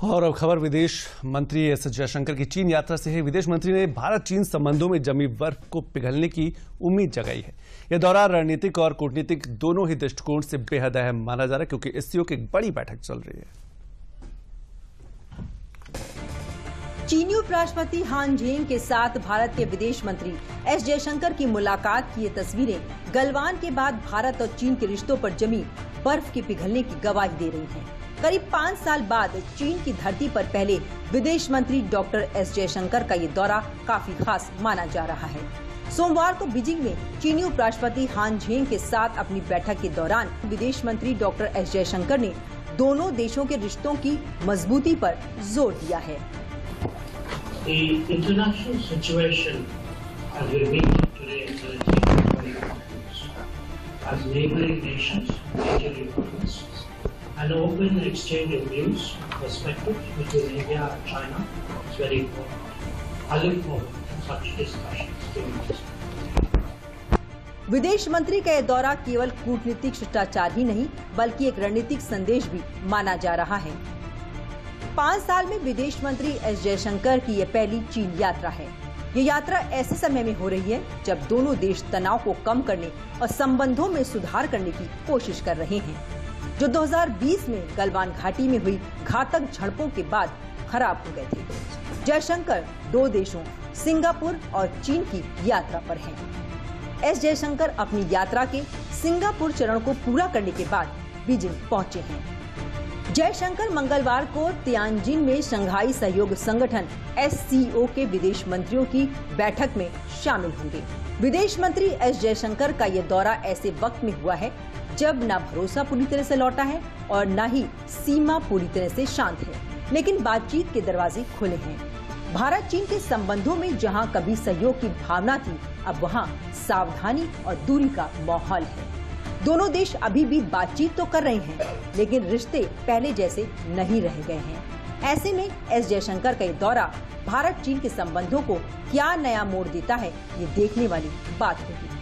और अब खबर विदेश मंत्री एस जयशंकर की चीन यात्रा से है। विदेश मंत्री ने भारत चीन संबंधों में जमी बर्फ को पिघलने की उम्मीद जगाई है। यह दौरा रणनीतिक और कूटनीतिक दोनों ही दृष्टिकोण से बेहद अहम माना जा रहा है, क्योंकि एससीओ की एक बड़ी बैठक चल रही है। चीनी उपराष्ट्रपति हान जेइंग के साथ भारत के विदेश मंत्री एस जयशंकर की मुलाकात की ये तस्वीरें गलवान के बाद भारत और चीन के रिश्तों पर जमी बर्फ के पिघलने की गवाही दे रही हैं। करीब 5 साल बाद चीन की धरती पर पहले विदेश मंत्री डॉक्टर एस जयशंकर का ये दौरा काफी खास माना जा रहा है। सोमवार को बीजिंग में चीनी उपराष्ट्रपति हान जेइंग के साथ अपनी बैठक के दौरान विदेश मंत्री डॉक्टर एस जयशंकर ने दोनों देशों के रिश्तों की मजबूती पर जोर दिया है। The international situation as we meet today is very complex. As neighboring nations, major economies, an open exchange of views, perspectives between India and China is very important. I look forward to such discussions during this. विदेश मंत्री का यह दौरा केवल कूटनीतिक शिष्टाचार ही नहीं, बल्कि एक रणनीतिक संदेश भी माना जा रहा है। 5 साल में विदेश मंत्री एस जयशंकर की यह पहली चीन यात्रा है। ये यात्रा ऐसे समय में हो रही है जब दोनों देश तनाव को कम करने और संबंधों में सुधार करने की कोशिश कर रहे हैं, जो 2020 में गलवान घाटी में हुई घातक झड़पों के बाद खराब हो गए थे। जयशंकर 2 देशों सिंगापुर और चीन की यात्रा पर हैं। एस जयशंकर अपनी यात्रा के सिंगापुर चरण को पूरा करने के बाद बीजिंग पहुंचे हैं। जयशंकर मंगलवार को तियानजिन में शंघाई सहयोग संगठन एससीओ के विदेश मंत्रियों की बैठक में शामिल होंगे। विदेश मंत्री एस जयशंकर का यह दौरा ऐसे वक्त में हुआ है जब न भरोसा पूरी तरह से लौटा है और न ही सीमा पूरी तरह से शांत है, लेकिन बातचीत के दरवाजे खुले हैं। भारत चीन के संबंधों में जहां कभी सहयोग की भावना थी, अब वहां सावधानी और दूरी का माहौल है। दोनों देश अभी भी बातचीत तो कर रहे हैं, लेकिन रिश्ते पहले जैसे नहीं रह गए हैं। ऐसे में एस जयशंकर का ये दौरा भारत चीन के संबंधों को क्या नया मोड़ देता है, ये देखने वाली बात होगी।